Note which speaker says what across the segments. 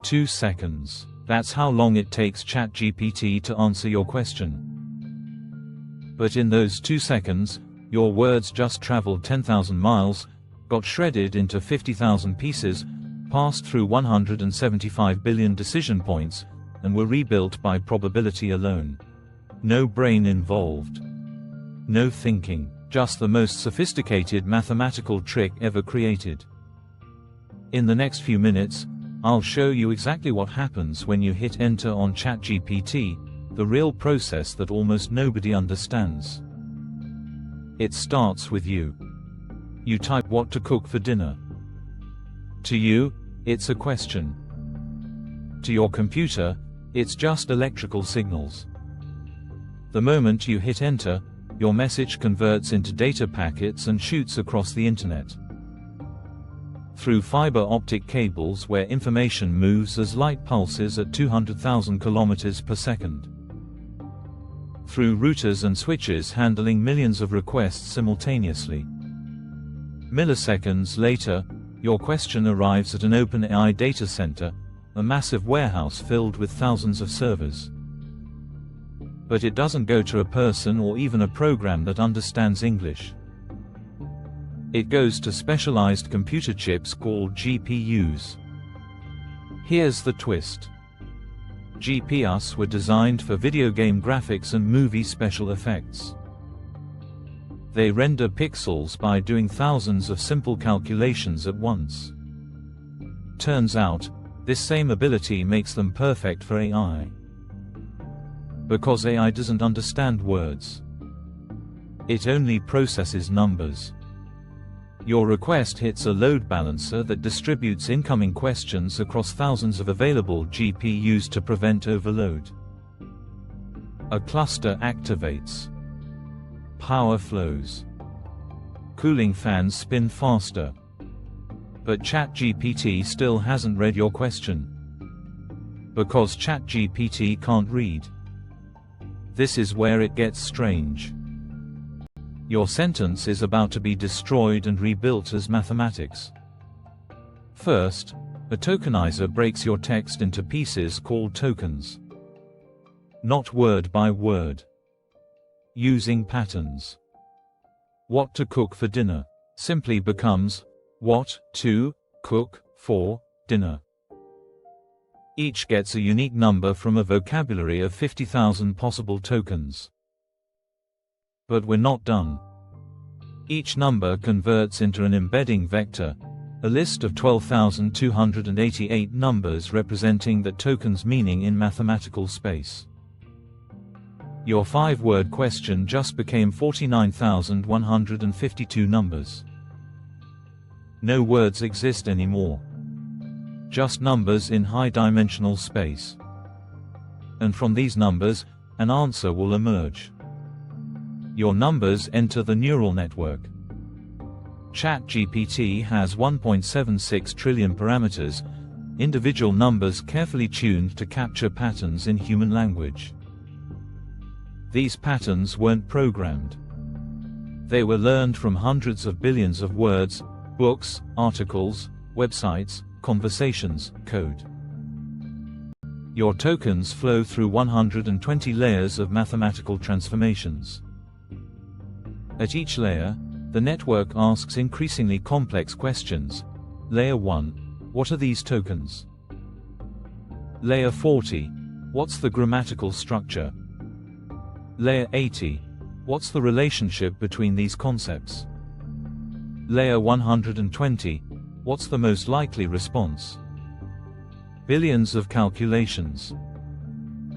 Speaker 1: 2 seconds. That's how long it takes ChatGPT to answer your question. But in those 2 seconds, your words just traveled 10,000 miles, got shredded into 50,000 pieces, passed through 175 billion decision points, and were rebuilt by probability alone. No brain involved. No thinking, just the most sophisticated mathematical trick ever created. In the next few minutes, I'll show you exactly what happens when you hit enter on ChatGPT, the real process that almost nobody understands. It starts with you. You type what to cook for dinner. To you, it's a question. To your computer, it's just electrical signals. The moment you hit enter, your message converts into data packets and shoots across the internet. Through fiber optic cables where information moves as light pulses at 200,000 kilometers per second. Through routers and switches handling millions of requests simultaneously. Milliseconds later, your question arrives at an OpenAI data center, a massive warehouse filled with thousands of servers. But it doesn't go to a person or even a program that understands English. It goes to specialized computer chips called GPUs. Here's the twist. GPUs were designed for video game graphics and movie special effects. They render pixels by doing thousands of simple calculations at once. Turns out, this same ability makes them perfect for AI. Because AI doesn't understand words. It only processes numbers. Your request hits a load balancer that distributes incoming questions across thousands of available GPUs to prevent overload. A cluster activates. Power flows. Cooling fans spin faster. But ChatGPT still hasn't read your question. Because ChatGPT can't read. This is where it gets strange. Your sentence is about to be destroyed and rebuilt as mathematics. First, a tokenizer breaks your text into pieces called tokens. Not word by word. Using patterns. What to cook for dinner simply becomes what to cook for dinner. Each gets a unique number from a vocabulary of 50,000 possible tokens. But we're not done. Each number converts into an embedding vector, a list of 12,288 numbers representing that token's meaning in mathematical space. Your 5-word question just became 49,152 numbers. No words exist anymore. Just numbers in high-dimensional space. And from these numbers, an answer will emerge. Your numbers enter the neural network. ChatGPT has 1.76 trillion parameters, individual numbers carefully tuned to capture patterns in human language. These patterns weren't programmed. They were learned from hundreds of billions of words, books, articles, websites, conversations, code. Your tokens flow through 120 layers of mathematical transformations. At each layer, the network asks increasingly complex questions. Layer 1, what are these tokens? Layer 40, what's the grammatical structure? Layer 80, what's the relationship between these concepts? Layer 120, what's the most likely response? Billions of calculations.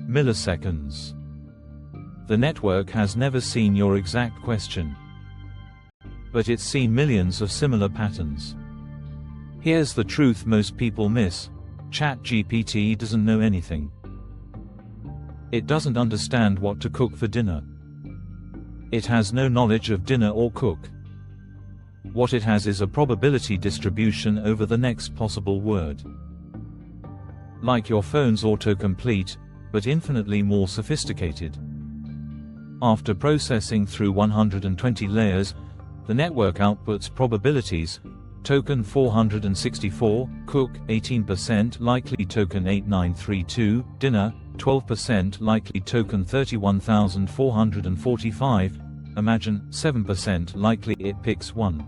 Speaker 1: Milliseconds. The network has never seen your exact question. But it's seen millions of similar patterns. Here's the truth most people miss. ChatGPT doesn't know anything. It doesn't understand what to cook for dinner. It has no knowledge of dinner or cook. What it has is a probability distribution over the next possible word. Like your phone's autocomplete, but infinitely more sophisticated. After processing through 120 layers, the network outputs probabilities, token 464, cook 18% likely token 8932, dinner 12% likely token 31445, imagine 7% likely it picks 1.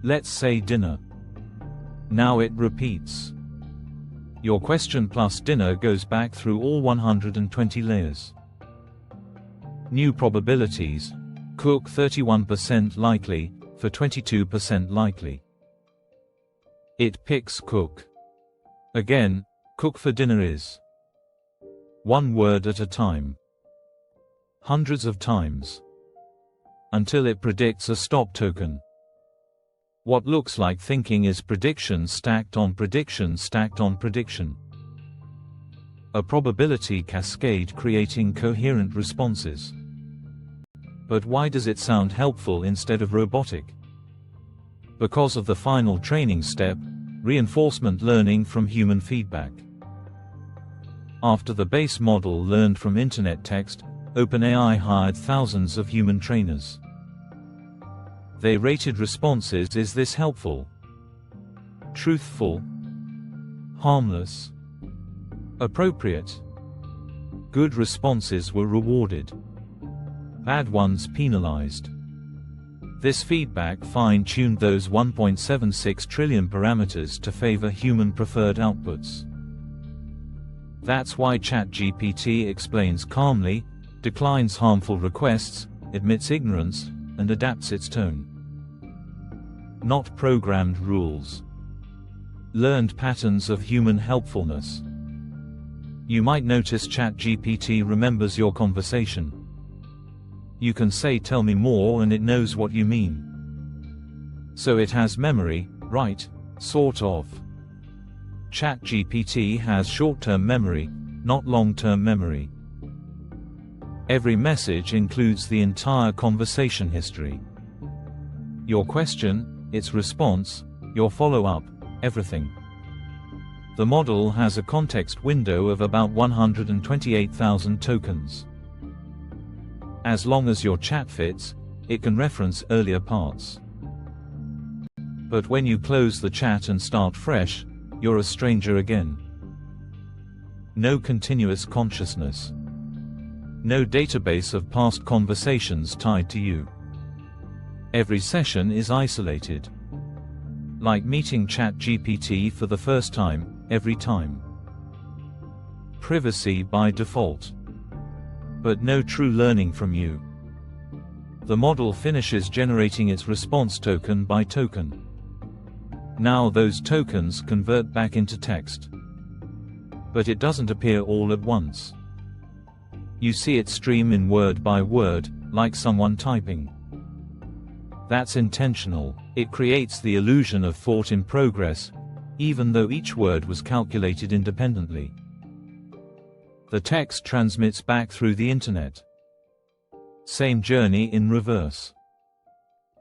Speaker 1: Let's say dinner. Now it repeats. Your question plus dinner goes back through all 120 layers. New probabilities. Cook 31% likely, for 22% likely. It picks cook. Again, cook for dinner is one word at a time. Hundreds of times. Until it predicts a stop token. What looks like thinking is prediction stacked on prediction stacked on prediction. A probability cascade creating coherent responses. But why does it sound helpful instead of robotic? Because of the final training step, reinforcement learning from human feedback. After the base model learned from internet text, OpenAI hired thousands of human trainers. They rated responses: is this helpful? Truthful? Harmless? Appropriate? Good responses were rewarded. Bad ones penalized. This feedback fine-tuned those 1.76 trillion parameters to favor human-preferred outputs. That's why ChatGPT explains calmly, declines harmful requests, admits ignorance, and adapts its tone. Not programmed rules. Learned patterns of human helpfulness. You might notice ChatGPT remembers your conversation. You can say "tell me more" and it knows what you mean. So it has memory, right? Sort of. ChatGPT has short-term memory, not long-term memory. Every message includes the entire conversation history. Your question, its response, your follow-up, everything. The model has a context window of about 128,000 tokens. As long as your chat fits, it can reference earlier parts. But when you close the chat and start fresh, you're a stranger again. No continuous consciousness. No database of past conversations tied to you. Every session is isolated. Like meeting ChatGPT for the first time, every time. Privacy by default. But no true learning from you. The model finishes generating its response token by token. Now those tokens convert back into text. But it doesn't appear all at once. You see it stream in word by word, like someone typing. That's intentional. It creates the illusion of thought in progress, even though each word was calculated independently. The text transmits back through the internet. Same journey in reverse.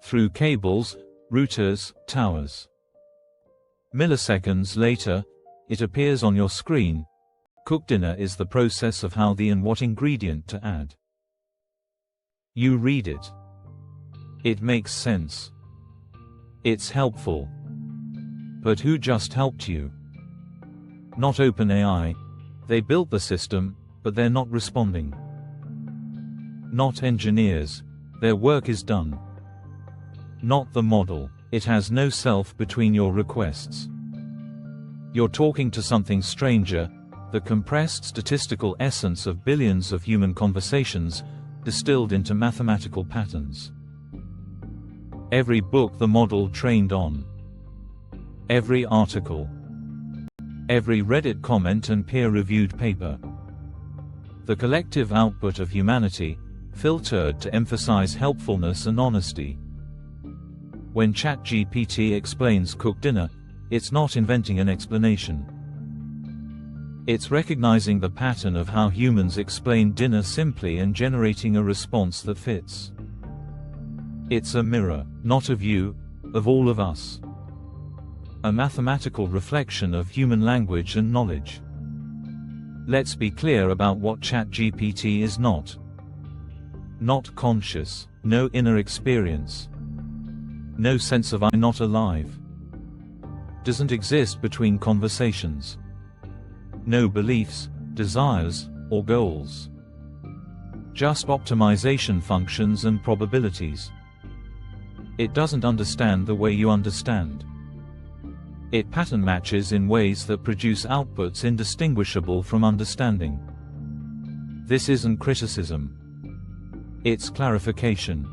Speaker 1: Through cables, routers, towers. Milliseconds later, it appears on your screen. Cook dinner is the process of how the and what ingredient to add. You read it. It makes sense. It's helpful. But who just helped you? Not OpenAI. They built the system, but they're not responding. Not engineers. Their work is done. Not the model. It has no self between your requests. You're talking to something stranger, the compressed statistical essence of billions of human conversations, distilled into mathematical patterns. Every book the model trained on. Every article. Every Reddit comment and peer-reviewed paper. The collective output of humanity, filtered to emphasize helpfulness and honesty. When ChatGPT explains cook dinner, it's not inventing an explanation. It's recognizing the pattern of how humans explain dinner simply and generating a response that fits. It's a mirror, not of you, of all of us. A mathematical reflection of human language and knowledge. Let's be clear about what ChatGPT is not. Not conscious, no inner experience. No sense of I'm not alive. Doesn't exist between conversations. No beliefs, desires, or goals. Just optimization functions and probabilities. It doesn't understand the way you understand. It pattern matches in ways that produce outputs indistinguishable from understanding. This isn't criticism. It's clarification.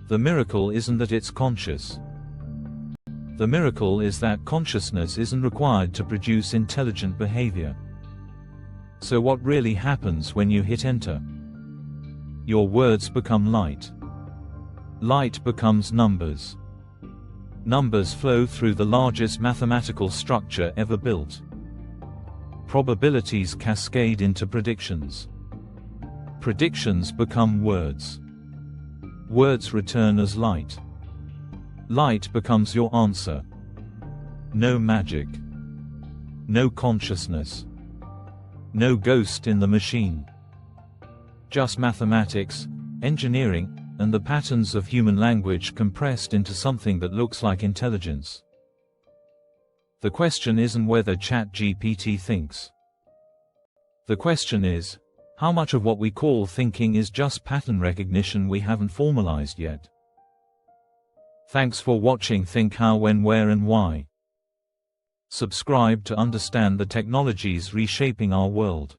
Speaker 1: The miracle isn't that it's conscious. The miracle is that consciousness isn't required to produce intelligent behavior. So what really happens when you hit enter? Your words become light. Light becomes numbers. Numbers flow through the largest mathematical structure ever built. Probabilities cascade into predictions. Predictions become words. Words return as light. Light becomes your answer. No magic. No consciousness. No ghost in the machine. Just mathematics, engineering, and the patterns of human language compressed into something that looks like intelligence. The question isn't whether ChatGPT thinks. The question is, how much of what we call thinking is just pattern recognition we haven't formalized yet? Thanks for watching Think How, When, Where and Why. Subscribe to understand the technologies reshaping our world.